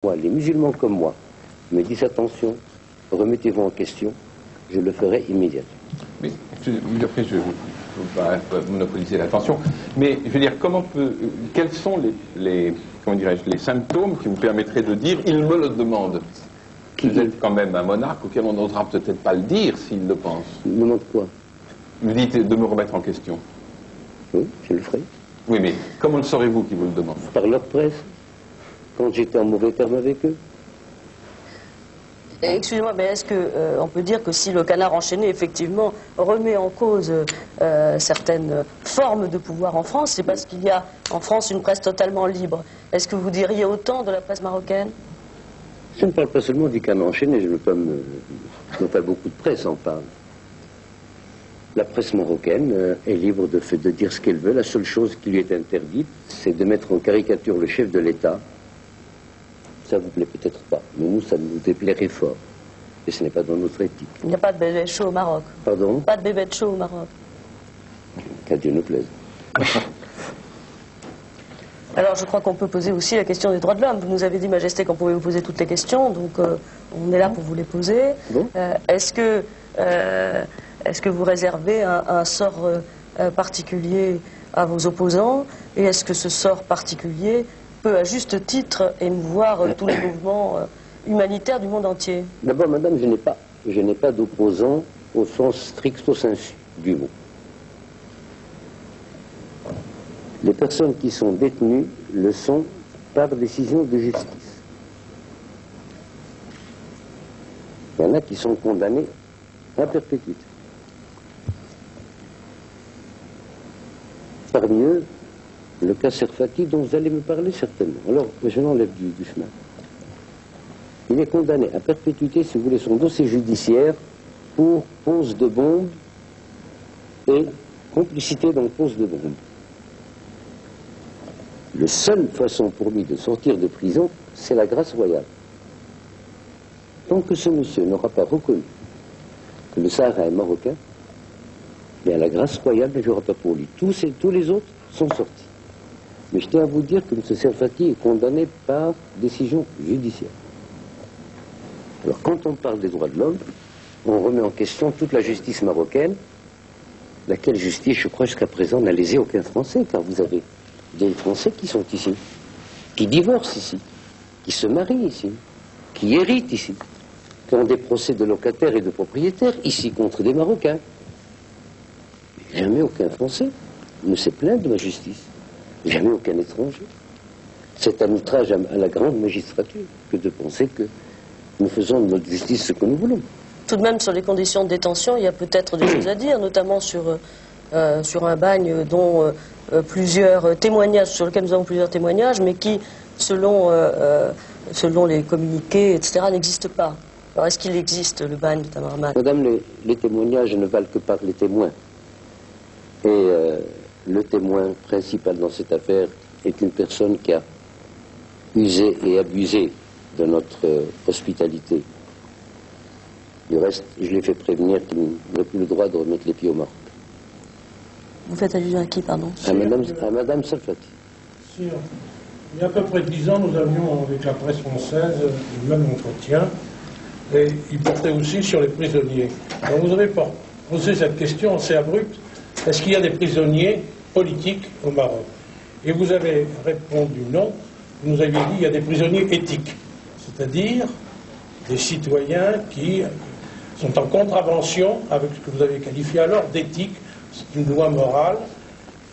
Moi, les musulmans comme moi me disent attention, remettez-vous en question, je le ferai immédiatement. Mais après, je ne veux pas monopoliser l'attention, mais je veux dire, quels sont comment dirais-je, les symptômes qui vous permettraient de dire il me le demande? Vous êtes quand même un monarque auquel on n'osera peut-être pas le dire s'il le pense. Il me demande quoi? Vous dites de me remettre en question. Oui, je le ferai. Oui, mais comment le saurez-vous qui vous le demande? Par leur presse, quand j'étais en mauvais terme avec eux. Excusez-moi, mais est-ce qu'on peut dire que si le canard enchaîné, effectivement, remet en cause certaines formes de pouvoir en France, c'est parce qu'il y a en France une presse totalement libre? Est-ce que vous diriez autant de la presse marocaine? Je ne parle pas seulement du canard enchaîné, je ne veux pas non pas beaucoup de presse en parle. La presse marocaine est libre de dire ce qu'elle veut. La seule chose qui lui est interdite, c'est de mettre en caricature le chef de l'État. Ça vous plaît peut-être pas, mais nous, ça nous déplairait fort. Et ce n'est pas dans notre éthique. Il n'y a pas de bébé chaud au Maroc. Pardon? Pas de bébé chaud au Maroc. Qu'à Dieu nous plaise. Alors, je crois qu'on peut poser aussi la question des droits de l'homme. Vous nous avez dit, Majesté, qu'on pouvait vous poser toutes les questions, donc on est là pour vous les poser. Bon. Est-ce que vous réservez un sort particulier à vos opposants? Et est-ce que ce sort particulier peut, à juste titre, émouvoir tous les mouvements humanitaires du monde entier? D'abord, madame, je n'ai pas d'opposant au sens stricto sensu du mot. Les personnes qui sont détenues le sont par décision de justice. Il y en a qui sont condamnés à perpétuité. Parmi eux, le cas Serfati dont vous allez me parler certainement. Alors, je l'enlève du chemin. Il est condamné à perpétuité, si vous voulez, son dossier judiciaire pour pose de bombe et complicité dans pose de bombe. La seule façon pour lui de sortir de prison, c'est la grâce royale. Tant que ce monsieur n'aura pas reconnu que le Sahara est marocain, bien la grâce royale ne jouera pas pour lui. Tous les autres sont sortis. Mais je tiens à vous dire que M. Serfati est condamné par décision judiciaire. Alors quand on parle des droits de l'homme, on remet en question toute la justice marocaine, laquelle justice, je crois, jusqu'à présent n'a lésé aucun Français, car vous avez des Français qui sont ici, qui divorcent ici, qui se marient ici, qui héritent ici, qui ont des procès de locataires et de propriétaires ici contre des Marocains. Jamais aucun Français ne s'est plaint de ma justice. Jamais aucun étranger. C'est un outrage à la grande magistrature que de penser que nous faisons de notre justice ce que nous voulons. Tout de même, sur les conditions de détention, il y a peut-être des choses à dire, notamment sur un bagne dont plusieurs témoignages, sur lequel nous avons plusieurs témoignages, mais qui, selon les communiqués, etc., n'existe pas. Alors, est-ce qu'il existe, le bagne de Tamarman? Madame, les témoignages ne valent que par les témoins. Et le témoin principal dans cette affaire est une personne qui a usé et abusé de notre hospitalité. Du reste, je l'ai fait prévenir qu'il n'a plus le droit de remettre les pieds au Maroc. Vous faites allusion à qui, pardon? À Madame Serfati. Il y a à peu près 10 ans, nous avions avec la presse française le même entretien, et il portait aussi sur les prisonniers. Alors vous avez posé cette question assez abrupte: est-ce qu'il y a des prisonniers politiques au Maroc? Et vous avez répondu non. Vous nous aviez dit qu'il y a des prisonniers éthiques, c'est-à-dire des citoyens qui sont en contravention avec ce que vous avez qualifié alors d'éthique. C'est une loi morale.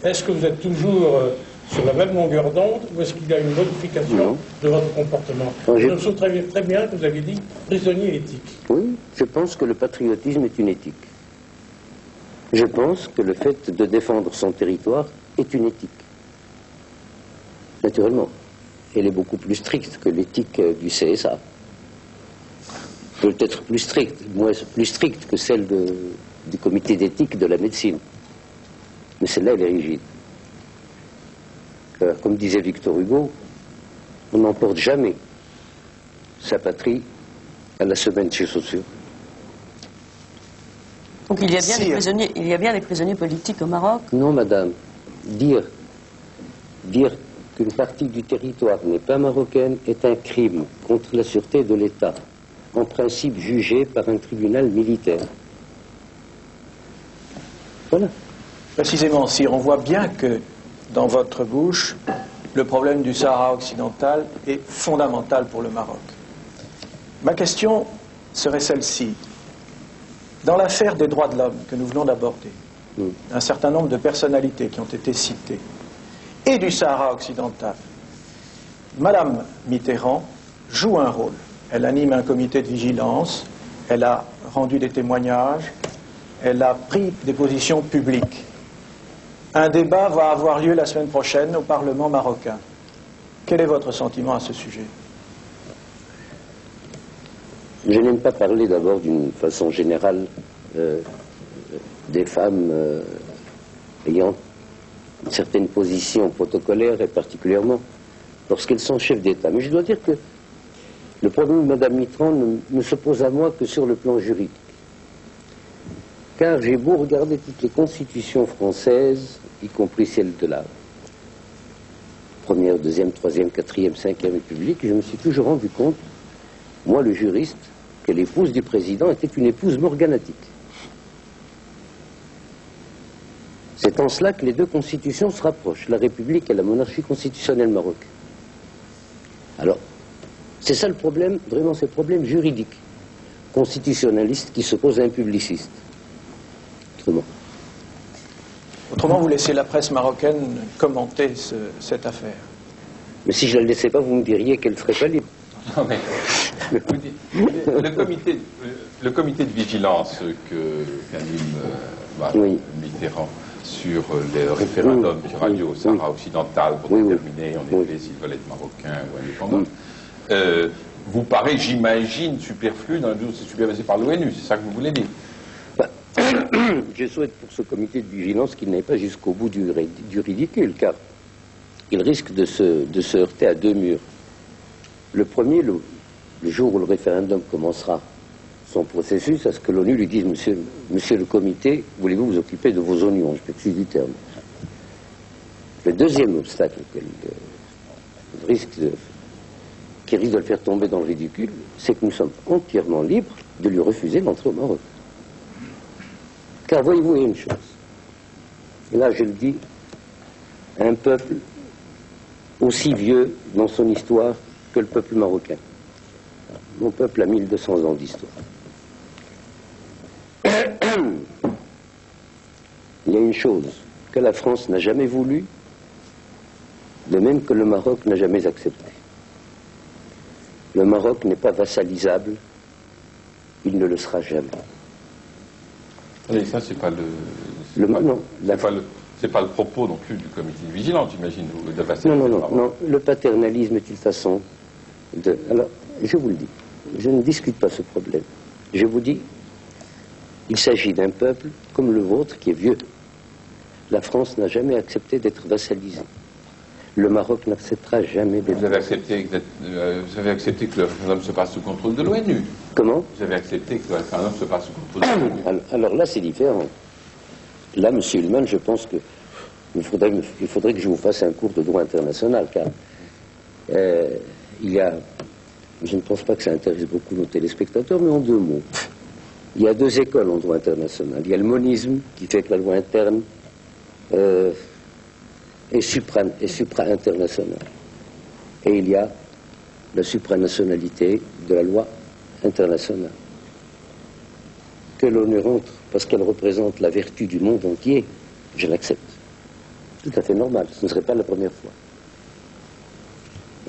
Est-ce que vous êtes toujours sur la même longueur d'onde, ou est-ce qu'il y a une modification de votre comportement? Je me souviens très bien que vous avez dit prisonnier éthique. Oui, je pense que le patriotisme est une éthique. Je pense que le fait de défendre son territoire est une éthique. Naturellement, elle est beaucoup plus stricte que l'éthique du CSA. Peut-être plus stricte que celle du comité d'éthique de la médecine. Mais celle-là, elle est rigide. Comme disait Victor Hugo, on n'emporte jamais sa patrie à la semaine de ses chaussures. Donc il y a bien des prisonniers politiques au Maroc? Non, madame. Dire qu'une partie du territoire n'est pas marocaine est un crime contre la sûreté de l'État, en principe jugé par un tribunal militaire. Voilà. Précisément, Sire, on voit bien que dans votre bouche, le problème du Sahara occidental est fondamental pour le Maroc. Ma question serait celle-ci. Dans l'affaire des droits de l'homme que nous venons d'aborder, un certain nombre de personnalités qui ont été citées, et du Sahara occidental, Madame Mitterrand joue un rôle. Elle anime un comité de vigilance, elle a rendu des témoignages, elle a pris des positions publiques. Un débat va avoir lieu la semaine prochaine au Parlement marocain. Quel est votre sentiment à ce sujet? Je n'aime pas parler d'abord d'une façon générale des femmes ayant une certaine position protocolaire, et particulièrement lorsqu'elles sont chefs d'État. Mais je dois dire que le problème de Mme Mitterrand ne se pose à moi que sur le plan juridique. Car j'ai beau regarder toutes les constitutions françaises, y compris celle de la première, deuxième, troisième, quatrième, cinquième République, je me suis toujours rendu compte, moi le juriste, que l'épouse du président était une épouse morganatique. C'est en cela que les deux constitutions se rapprochent, la République et la monarchie constitutionnelle marocaine. Alors, c'est ça le problème, vraiment c'est le problème juridique, constitutionnaliste qui s'oppose à un publiciste. Autrement, vous laissez la presse marocaine commenter cette affaire. Mais si je ne la laissais pas, vous me diriez qu'elle serait pas libre. Non, mais le comité de vigilance qu'anime Mitterrand sur le référendum qui aura lieu au Sahara occidental pour déterminer en effet s'il veut être marocain ou indépendant, vous paraît, j'imagine, superflu dans la mesure où c'est supervisé par l'ONU, c'est ça que vous voulez dire? Je souhaite pour ce comité de vigilance qu'il n'aille pas jusqu'au bout du ridicule, car il risque de se heurter à deux murs. Le premier, le jour où le référendum commencera son processus, à ce que l'ONU lui dise, monsieur le comité, voulez-vous vous occuper de vos oignons, je m'excuse du terme. Le deuxième obstacle qui risque de le faire tomber dans le ridicule, c'est que nous sommes entièrement libres de lui refuser l'entrée au Maroc. Car voyez-vous, il y a une chose, et là je le dis, un peuple aussi vieux dans son histoire que le peuple marocain. Mon peuple a 1200 ans d'histoire. Il y a une chose que la France n'a jamais voulu, de même que le Maroc n'a jamais accepté. Le Maroc n'est pas vassalisable, il ne le sera jamais. Et ça, c'est pas c'est pas le propos non plus du comité de vigilance, j'imagine, de passer. Non, le paternalisme est une façon de... Alors, je vous le dis, je ne discute pas ce problème. Je vous dis, il s'agit d'un peuple comme le vôtre qui est vieux. La France n'a jamais accepté d'être vassalisée. Le Maroc n'acceptera jamais d'être... Vous avez accepté que le référendum se passe sous contrôle de l'ONU. Comment? Vous avez accepté que le référendum se passe sous contrôle de l'ONU. Alors là, c'est différent. Là, M. Hillman, je pense que il faudrait que je vous fasse un cours de droit international, car il y a... Je ne pense pas que ça intéresse beaucoup nos téléspectateurs, mais en deux mots. Il y a deux écoles en droit international. Il y a le monisme, qui fait que la loi interne est supra-internationale. Et il y a la supranationalité de la loi internationale. Que l'ONU rentre parce qu'elle représente la vertu du monde entier, je l'accepte. Tout à fait normal, ce ne serait pas la première fois.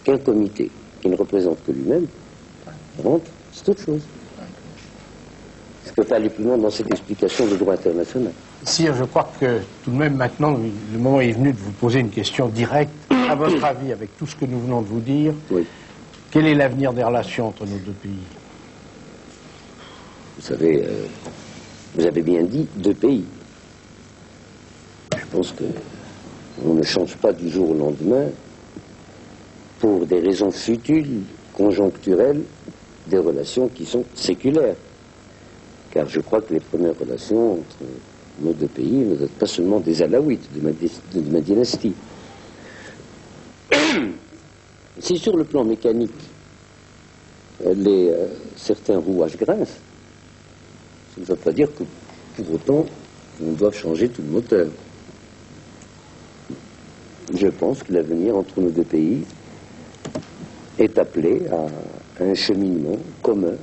Qu'un comité qui ne représente que lui-même rentre, c'est autre chose. Je ne peux pas aller plus loin dans cette explication de droit international. Sire, je crois que tout de même maintenant, le moment est venu de vous poser une question directe. À votre avis, avec tout ce que nous venons de vous dire, quel est l'avenir des relations entre nos deux pays? Vous savez, vous avez bien dit deux pays. Je pense qu'on ne change pas du jour au lendemain, pour des raisons futiles, conjoncturelles, des relations qui sont séculaires. Car je crois que les premières relations entre nos deux pays ne datent pas seulement des Alaouites, de ma dynastie. Si sur le plan mécanique, certains rouages grincent, ça ne veut pas dire que pour autant on doit changer tout le moteur. Je pense que l'avenir entre nos deux pays est appelé à un cheminement commun,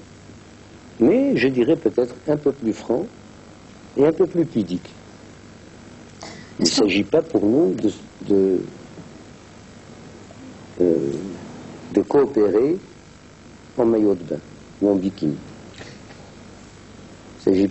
mais je dirais peut-être un peu plus franc et un peu plus pudique. Il ne s'agit pas pour nous de coopérer en maillot de bain ou en bikini. Il s'agit